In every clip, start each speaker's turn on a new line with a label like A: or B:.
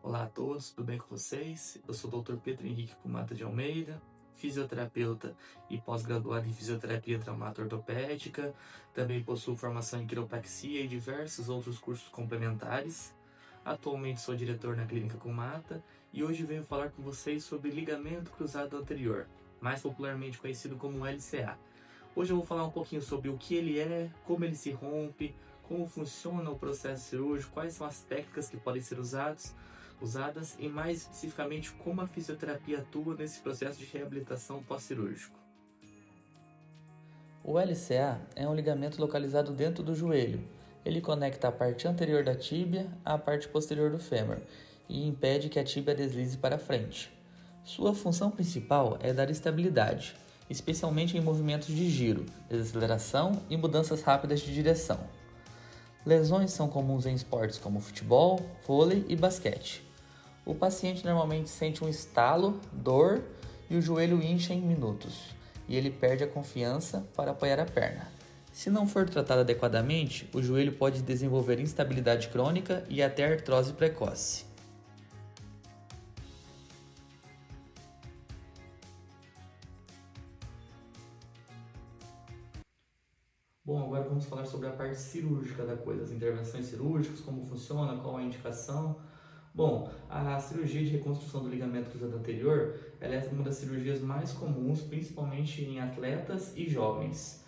A: Olá a todos, tudo bem com vocês? Eu sou o Dr. Pedro Henrique Kumata de Almeida, fisioterapeuta e pós-graduado em fisioterapia traumato-ortopédica. Também possuo formação em quiropraxia e diversos outros cursos complementares. Atualmente sou diretor na Clínica Kumata e hoje venho falar com vocês sobre ligamento cruzado anterior, mais popularmente conhecido como LCA. Hoje eu vou falar um pouquinho sobre o que ele é, como ele se rompe, como funciona o processo cirúrgico, quais são as técnicas que podem ser usadas e mais especificamente como a fisioterapia atua nesse processo de reabilitação pós-cirúrgico.
B: O LCA é um ligamento localizado dentro do joelho. Ele conecta a parte anterior da tíbia à parte posterior do fêmur e impede que a tíbia deslize para frente. Sua função principal é dar estabilidade, especialmente em movimentos de giro, desaceleração e mudanças rápidas de direção. Lesões são comuns em esportes como futebol, vôlei e basquete. O paciente normalmente sente um estalo, dor e o joelho incha em minutos, e ele perde a confiança para apoiar a perna. Se não for tratado adequadamente, o joelho pode desenvolver instabilidade crônica e até artrose precoce.
A: Bom, agora vamos falar sobre a parte cirúrgica da coisa, as intervenções cirúrgicas, como funciona, qual a indicação. Bom, a cirurgia de reconstrução do ligamento cruzado anterior, ela é uma das cirurgias mais comuns, principalmente em atletas e jovens.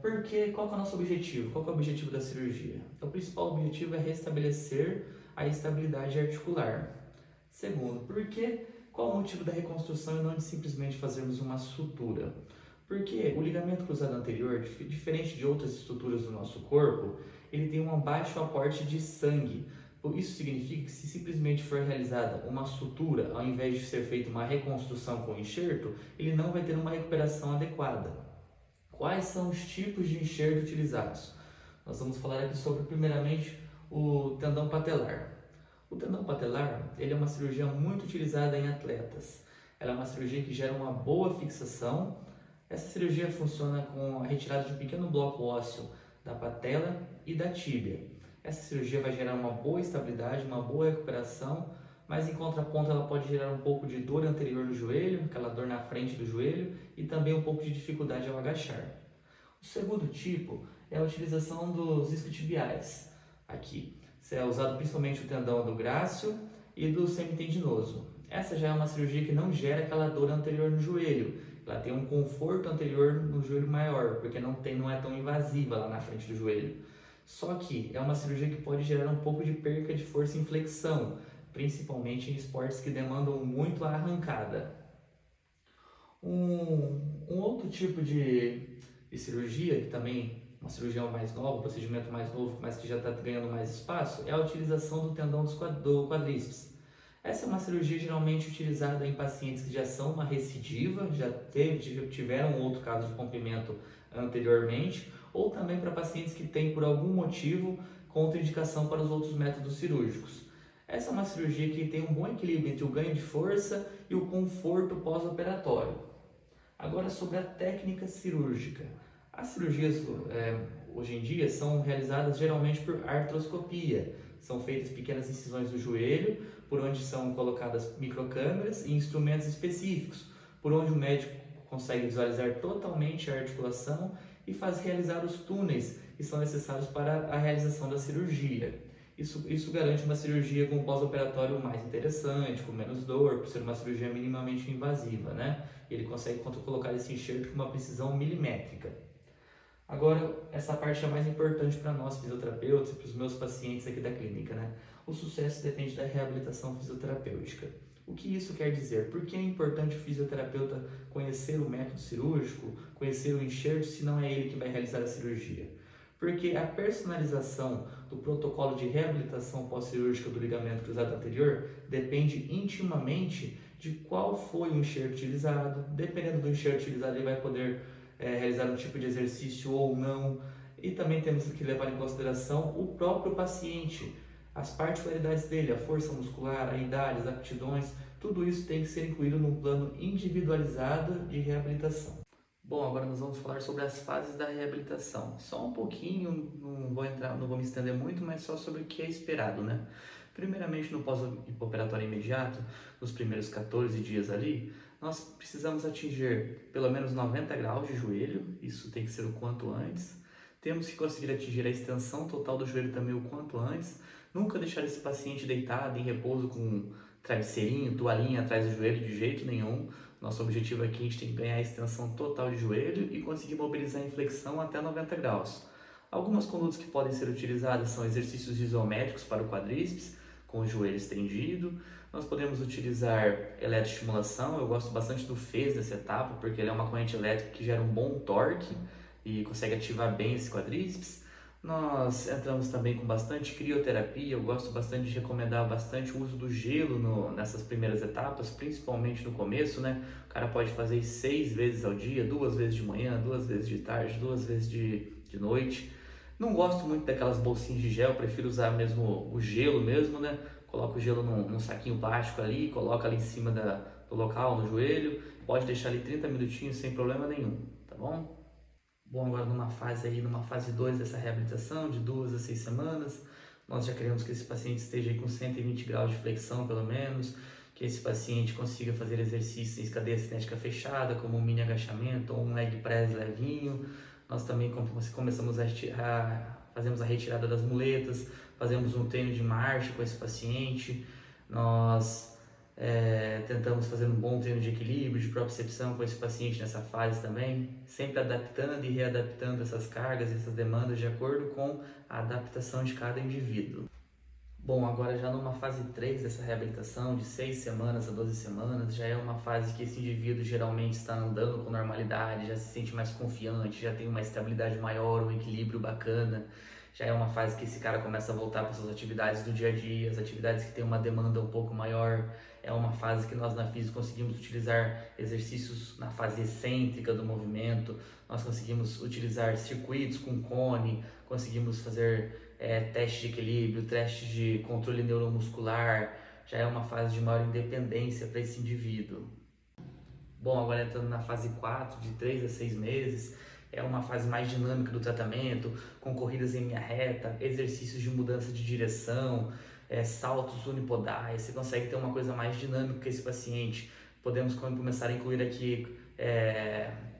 A: Porque qual que é o nosso objetivo? Qual que é o objetivo da cirurgia? O principal objetivo é restabelecer a estabilidade articular. Segundo, qual o motivo da reconstrução e não de simplesmente fazermos uma sutura? Porque o ligamento cruzado anterior, diferente de outras estruturas do nosso corpo, ele tem um baixo aporte de sangue. Isso significa que se simplesmente for realizada uma sutura, ao invés de ser feita uma reconstrução com enxerto, ele não vai ter uma recuperação adequada. Quais são os tipos de enxerto utilizados? Nós vamos falar aqui sobre, primeiramente, o tendão patelar. O tendão patelar, ele é uma cirurgia muito utilizada em atletas. Ela é uma cirurgia que gera uma boa fixação. Essa cirurgia funciona com a retirada de um pequeno bloco ósseo da patela e da tíbia. Essa cirurgia vai gerar uma boa estabilidade, uma boa recuperação, mas em contraponto ela pode gerar um pouco de dor anterior no joelho, aquela dor na frente do joelho, e também um pouco de dificuldade ao agachar. O segundo tipo é a utilização dos isquiotibiais. Aqui é usado principalmente o tendão do grácil e do semitendinoso. Essa já é uma cirurgia que não gera aquela dor anterior no joelho. Ela tem um conforto anterior no joelho maior, porque não é tão invasiva lá na frente do joelho. Só que é uma cirurgia que pode gerar um pouco de perca de força em flexão, principalmente em esportes que demandam muito a arrancada. Um outro tipo de cirurgia, que também é uma cirurgia mais nova, um procedimento mais novo, mas que já está ganhando mais espaço, é a utilização do tendão do quadríceps. Essa é uma cirurgia geralmente utilizada em pacientes que já são uma recidiva, já tiveram outro caso de rompimento anteriormente, ou também para pacientes que têm por algum motivo contraindicação para os outros métodos cirúrgicos. Essa é uma cirurgia que tem um bom equilíbrio entre o ganho de força e o conforto pós-operatório. Agora, sobre a técnica cirúrgica. As cirurgias hoje em dia são realizadas geralmente por artroscopia. São feitas pequenas incisões do joelho, por onde são colocadas microcâmeras e instrumentos específicos, por onde o médico consegue visualizar totalmente a articulação e faz realizar os túneis que são necessários para a realização da cirurgia. Isso garante uma cirurgia com pós-operatório mais interessante, com menos dor, por ser uma cirurgia minimamente invasiva, né? Ele consegue colocar esse enxerto com uma precisão milimétrica. Agora, essa parte é mais importante para nós fisioterapeutas e para os meus pacientes aqui da clínica, né? O sucesso depende da reabilitação fisioterapêutica. O que isso quer dizer? Por que é importante o fisioterapeuta conhecer o método cirúrgico, conhecer o enxerto, se não é ele que vai realizar a cirurgia? Porque a personalização do protocolo de reabilitação pós-cirúrgica do ligamento cruzado anterior depende intimamente de qual foi o enxerto utilizado. Dependendo do enxerto utilizado, ele vai poder realizar um tipo de exercício ou não. E também temos que levar em consideração o próprio paciente, as particularidades dele, a força muscular, a idade, as aptidões, tudo isso tem que ser incluído num plano individualizado de reabilitação. Bom, agora nós vamos falar sobre as fases da reabilitação. Só um pouquinho, não vou me estender muito, mas só sobre o que é esperado, né? Primeiramente, no pós-operatório imediato, nos primeiros 14 dias ali, nós precisamos atingir pelo menos 90 graus de joelho, isso tem que ser o quanto antes. Temos que conseguir atingir a extensão total do joelho também o quanto antes. Nunca deixar esse paciente deitado em repouso com travesseirinho, toalhinha atrás do joelho de jeito nenhum. Nosso objetivo aqui é a gente tem que ganhar a extensão total de joelho e conseguir mobilizar a inflexão até 90 graus. Algumas condutas que podem ser utilizadas são exercícios isométricos para o quadríceps, com o joelho estendido. Nós podemos utilizar eletroestimulação, eu gosto bastante do FES nessa etapa, porque ele é uma corrente elétrica que gera um bom torque e consegue ativar bem esse quadríceps. Nós entramos também com bastante crioterapia, eu gosto bastante de recomendar bastante o uso do gelo nessas primeiras etapas, principalmente no começo, né? O cara pode fazer 6 vezes ao dia, 2 vezes de manhã, 2 vezes de tarde, 2 vezes de noite. Não gosto muito daquelas bolsinhas de gel, prefiro usar mesmo o gelo mesmo, né? Coloca o gelo num saquinho plástico ali, coloca ali em cima do local, no joelho, pode deixar ali 30 minutinhos sem problema nenhum, tá bom? Bom, agora numa fase 2 dessa reabilitação, de 2 a 6 semanas, nós já queremos que esse paciente esteja aí com 120 graus de flexão pelo menos, que esse paciente consiga fazer exercícios em cadeia cinética fechada, como um mini agachamento ou um leg press levinho. Nós também começamos fazemos a retirada das muletas, fazemos um treino de marcha com esse paciente, nós tentamos fazer um bom treino de equilíbrio, de propriocepção com esse paciente nessa fase também, sempre adaptando e readaptando essas cargas, essas demandas de acordo com a adaptação de cada indivíduo. Bom, agora já numa fase 3 dessa reabilitação, de 6 semanas a 12 semanas, já é uma fase que esse indivíduo geralmente está andando com normalidade, já se sente mais confiante, já tem uma estabilidade maior, um equilíbrio bacana. Já é uma fase que esse cara começa a voltar para suas atividades do dia a dia, as atividades que têm uma demanda um pouco maior. É uma fase que nós na física conseguimos utilizar exercícios na fase excêntrica do movimento, nós conseguimos utilizar circuitos com cone, conseguimos fazer testes de equilíbrio, testes de controle neuromuscular. Já é uma fase de maior independência para esse indivíduo. Bom, agora entrando na fase 4, de 3 a 6 meses, é uma fase mais dinâmica do tratamento, com corridas em linha reta, exercícios de mudança de direção, saltos unipodais. Você consegue ter uma coisa mais dinâmica com esse paciente. Podemos começar a incluir aqui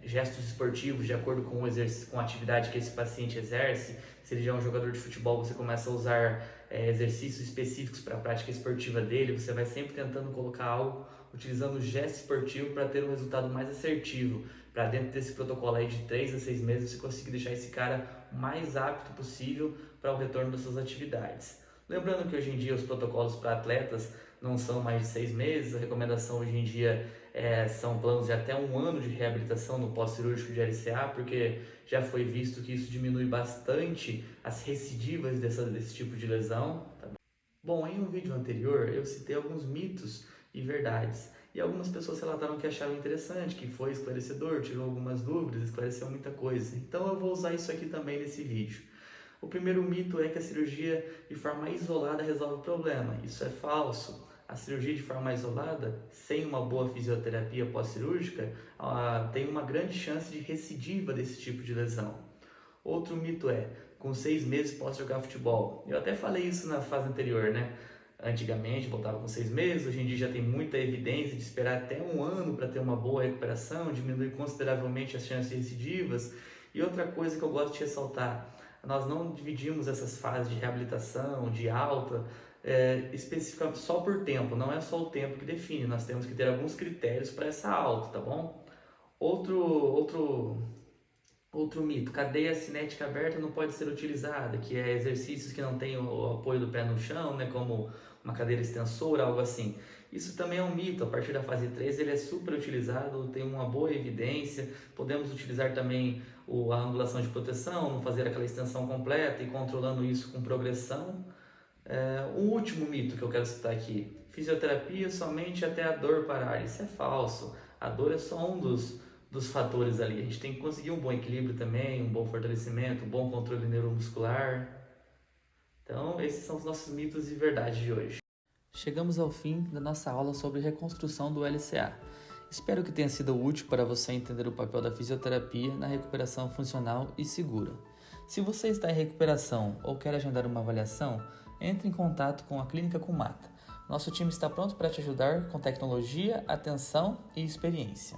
A: gestos esportivos de acordo com a atividade que esse paciente exerce. Se ele já é um jogador de futebol, você começa a usar exercícios específicos para a prática esportiva dele. Você vai sempre tentando colocar algo, utilizando o gesto esportivo para ter um resultado mais assertivo. Para dentro desse protocolo aí de 3 a 6 meses, você conseguir deixar esse cara o mais apto possível para o retorno das suas atividades. Lembrando que hoje em dia os protocolos para atletas não são mais de 6 meses, a recomendação hoje em dia são planos de até 1 ano de reabilitação no pós-cirúrgico de LCA, porque já foi visto que isso diminui bastante as recidivas desse tipo de lesão. Tá? Bom, em um vídeo anterior eu citei alguns mitos e verdades, e algumas pessoas relataram que acharam interessante, que foi esclarecedor, tirou algumas dúvidas, esclareceu muita coisa. Então eu vou usar isso aqui também nesse vídeo. O primeiro mito é que a cirurgia de forma isolada resolve o problema. Isso é falso. A cirurgia de forma isolada, sem uma boa fisioterapia pós-cirúrgica, tem uma grande chance de recidiva desse tipo de lesão. Outro mito é, com 6 meses posso jogar futebol. Eu até falei isso na fase anterior, né? Antigamente voltava com 6 meses, hoje em dia já tem muita evidência de esperar até 1 ano para ter uma boa recuperação, diminui consideravelmente as chances de recidivas. E outra coisa que eu gosto de ressaltar, nós não dividimos essas fases de reabilitação, de alta, especificamente só por tempo, não é só o tempo que define, nós temos que ter alguns critérios para essa alta, tá bom? Outro mito, cadeia cinética aberta não pode ser utilizada, que é exercícios que não tem o apoio do pé no chão, né, como uma cadeira extensora, algo assim. Isso também é um mito, a partir da fase 3 ele é super utilizado, tem uma boa evidência, podemos utilizar também a angulação de proteção, não fazer aquela extensão completa e controlando isso com progressão. O último mito que eu quero citar aqui, fisioterapia somente até a dor parar, isso é falso, a dor é só um dos fatores ali, a gente tem que conseguir um bom equilíbrio também, um bom fortalecimento, um bom controle neuromuscular. Então esses são os nossos mitos e verdades de hoje.
B: Chegamos ao fim da nossa aula sobre reconstrução do LCA. Espero que tenha sido útil para você entender o papel da fisioterapia na recuperação funcional e segura. Se você está em recuperação ou quer agendar uma avaliação, entre em contato com a Clínica Kumata. Nosso time está pronto para te ajudar com tecnologia, atenção e experiência.